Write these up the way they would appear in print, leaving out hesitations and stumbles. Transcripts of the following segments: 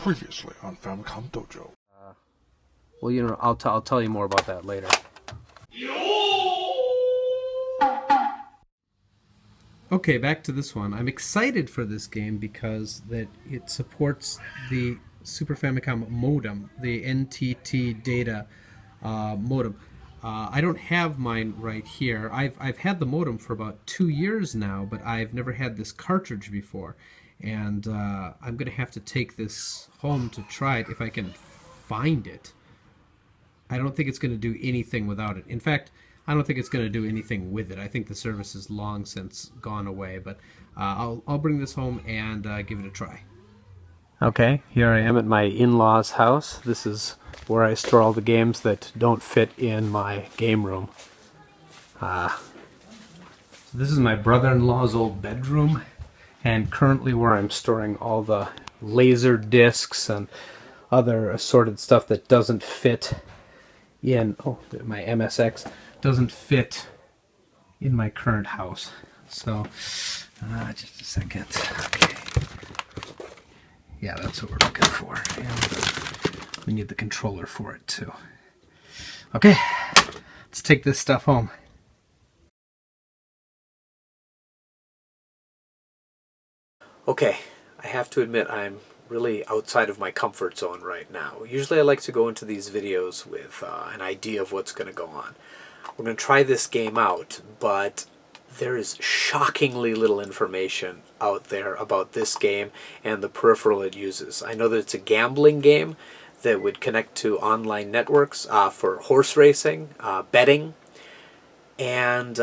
Previously on Famicom Dojo. Well, you know, I'll tell you more about that later. Okay, back to this one. I'm excited for this game because it supports the Super Famicom Modem, the Ntt Data Modem. I don't have mine right here. I've had the modem for about 2 years now, but I've never had this cartridge before. And I'm going to have to take this home to try it if I can find it. I don't think it's going to do anything without it. In fact, I don't think it's going to do anything with it. I think the service is long since gone away, but I'll bring this home and give it a try. Okay, here I am at my in-laws' house. This is where I store all the games that don't fit in my game room. So this is my brother-in-law's old bedroom, and currently where I'm storing all the laser discs and other assorted stuff that doesn't fit in, my MSX doesn't fit in my current house. So, just a second. Okay. Yeah, that's what we're looking for. And we need the controller for it too. Okay, let's take this stuff home. Okay, I have to admit I'm really outside of my comfort zone right now. Usually I like to go into these videos with an idea of what's going to go on. We're going to try this game out, but there is shockingly little information out there about this game and the peripheral it uses. I know that it's a gambling game that would connect to online networks for horse racing, betting, and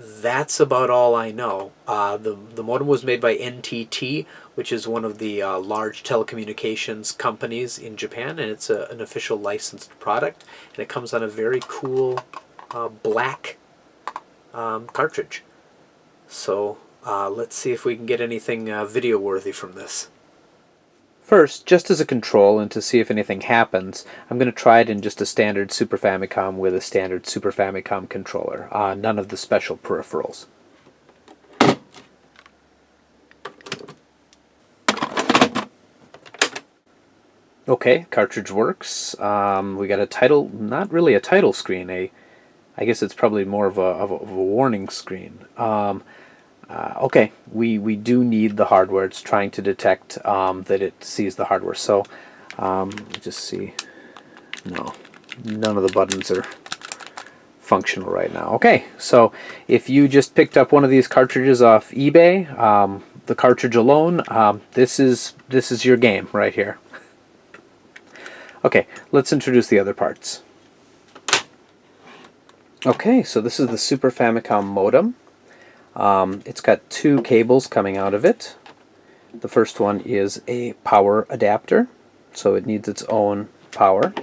that's about all I know. The modem was made by NTT, which is one of the large telecommunications companies in Japan, and it's an official licensed product, and it comes on a very cool black cartridge. So let's see if we can get anything video worthy from this. First, just as a control and to see if anything happens, I'm going to try it in just a standard Super Famicom with a standard Super Famicom controller. None of the special peripherals. Okay, cartridge works. We got a title, not really a title screen, I guess it's probably more of a warning screen. Okay, we do need the hardware. It's trying to detect that it sees the hardware. So, just see. No, none of the buttons are functional right now. Okay, so if you just picked up one of these cartridges off eBay, the cartridge alone, this is your game right here. Okay, let's introduce the other parts. Okay, so this is the Super Famicom Modem. It's got two cables coming out of it. The first one is a power adapter, so it needs its own power.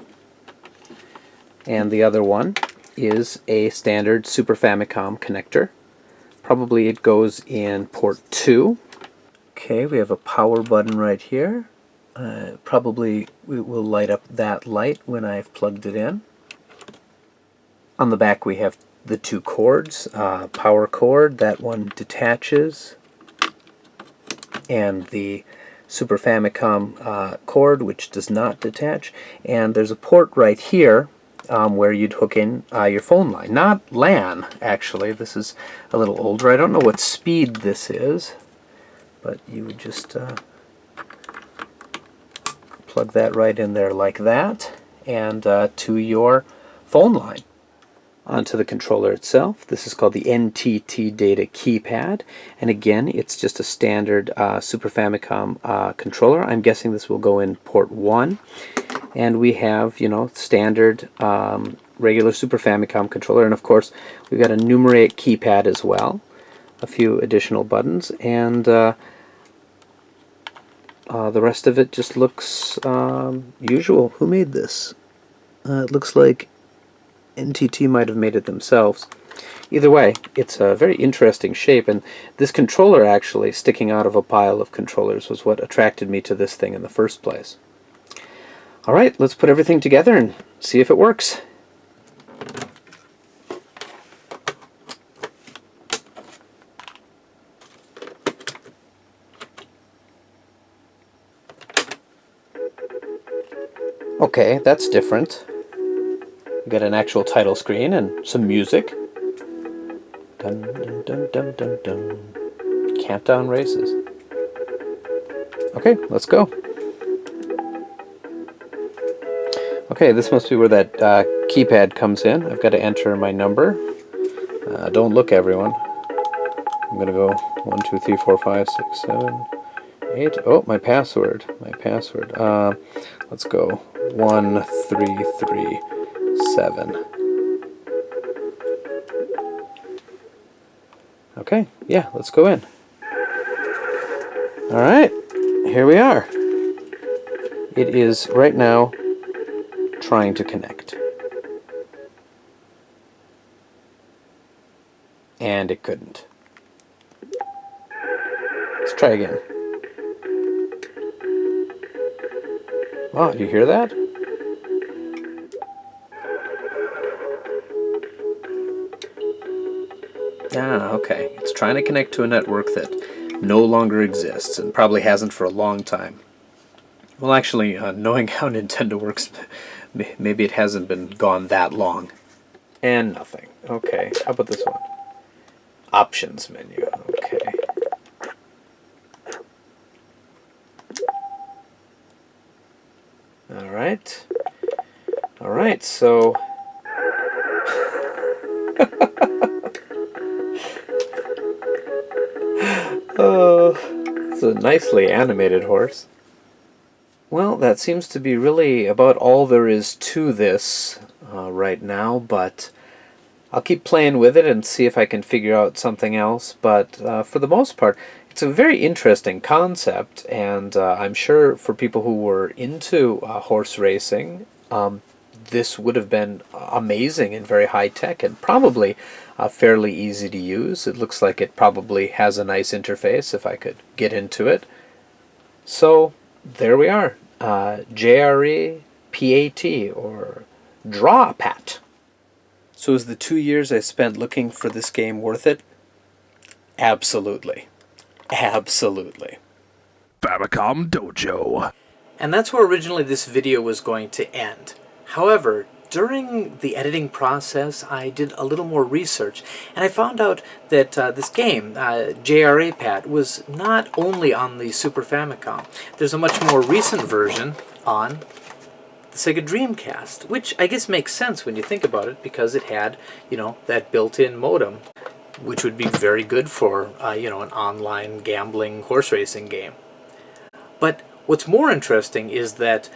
And the other one is a standard Super Famicom connector. Probably it goes in port 2. Okay, we have a power button right here. Probably we will light up that light when I've plugged it in. On the back we have the two cords, power cord, that one detaches, and the Super Famicom cord, which does not detach, and there's a port right here where you'd hook in your phone line. Not LAN, actually. This is a little older. I don't know what speed this is, but you would just plug that right in there like that, and to your phone line. Onto the controller itself. This is called the Ntt Data Keypad, and again it's just a standard Super Famicom controller. I'm guessing this will go in port 1, and we have, you know, standard regular Super Famicom controller, and of course we've got a numeric keypad as well, a few additional buttons, and the rest of it just looks usual. Who made this? It looks like NTT might have made it themselves. Either way, it's a very interesting shape, and this controller actually sticking out of a pile of controllers was what attracted me to this thing in the first place. Alright, let's put everything together and see if it works. Okay, that's different. We got an actual title screen and some music. Dun, dun, dun, dun, dun, dun. Countdown races. Okay, let's go. Okay, this must be where that keypad comes in. I've got to enter my number. Don't look, everyone. I'm going to go 1, 2, 3, 4, 5, 6, 7, 8. Oh, my password. Let's go 1, 3, 3, 7. Okay, yeah, let's go in. All right, here we are. It is right now trying to connect. And it couldn't. Let's try again. Wow, do you hear that? Ah, okay. It's trying to connect to a network that no longer exists and probably hasn't for a long time. Well, actually, knowing how Nintendo works, maybe it hasn't been gone that long. And nothing. Okay, how about this one? Options menu. Okay. Alright. Alright, so... Oh, it's a nicely animated horse. Well, that seems to be really about all there is to this right now, but I'll keep playing with it and see if I can figure out something else. But for the most part, it's a very interesting concept, and I'm sure for people who were into horse racing, this would have been amazing and very high-tech and probably fairly easy to use. It looks like it probably has a nice interface if I could get into it. So there we are. JRA PAT, or JRA PAT. So is the 2 years I spent looking for this game worth it? Absolutely. Absolutely. Famicom Dojo. And that's where originally this video was going to end. However, during the editing process, I did a little more research, and I found out that this game, JRA PAT, was not only on the Super Famicom. There's a much more recent version on the Sega Dreamcast, which I guess makes sense when you think about it, because it had, you know, that built-in modem, which would be very good for, you know, an online gambling horse racing game. But what's more interesting is that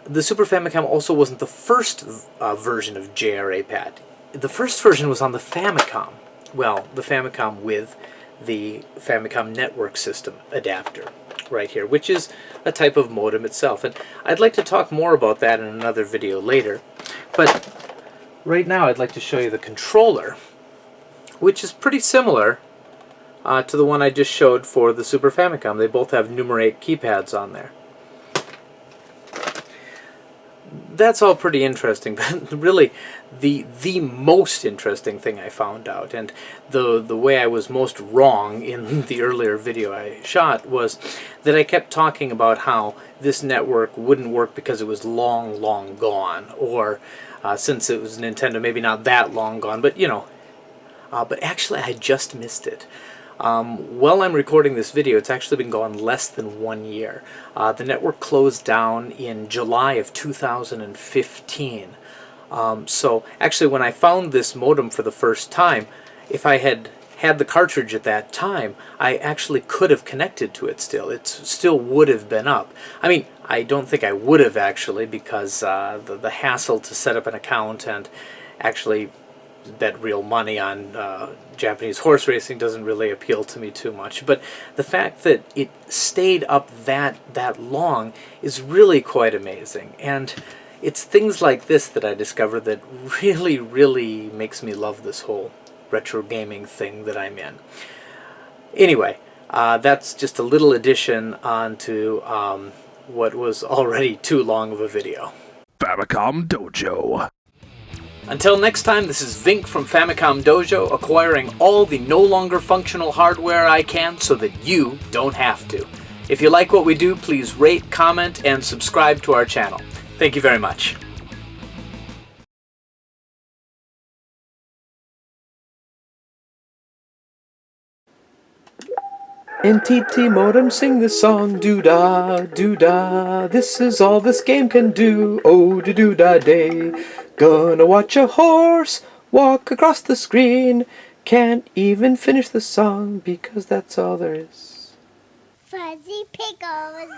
the Super Famicom also wasn't the first version of JRA PAT. The first version was on the Famicom. Well, the Famicom with the Famicom Network System adapter right here, which is a type of modem itself. And I'd like to talk more about that in another video later. But right now I'd like to show you the controller, which is pretty similar to the one I just showed for the Super Famicom. They both have numerate keypads on there. That's all pretty interesting, but really the most interesting thing I found out, and the way I was most wrong in the earlier video I shot, was that I kept talking about how this network wouldn't work because it was long, long gone, or since it was Nintendo, maybe not that long gone, but you know. But actually I just missed it. While I'm recording this video, it's actually been gone less than 1 year. The network closed down in July of 2015. So actually when I found this modem for the first time, if I had had the cartridge at that time, I actually could have connected to it still. It still would have been up. I mean, I don't think I would have actually, because the hassle to set up an account and actually bet real money on Japanese horse racing doesn't really appeal to me too much. But the fact that it stayed up that long is really quite amazing. And it's things like this that I discover that really, really makes me love this whole retro gaming thing that I'm in. Anyway, that's just a little addition onto what was already too long of a video. Famicom Dojo. Until next time, this is Vinnk from Famicom Dojo, acquiring all the no longer functional hardware I can so that you don't have to. If you like what we do, please rate, comment, and subscribe to our channel. Thank you very much. Ntt Modem, sing this song, doo-da, doo-da. This is all this game can do, oh doo-da day. Gonna watch a horse walk across the screen. Can't even finish the song because that's all there is. Fuzzy pickles.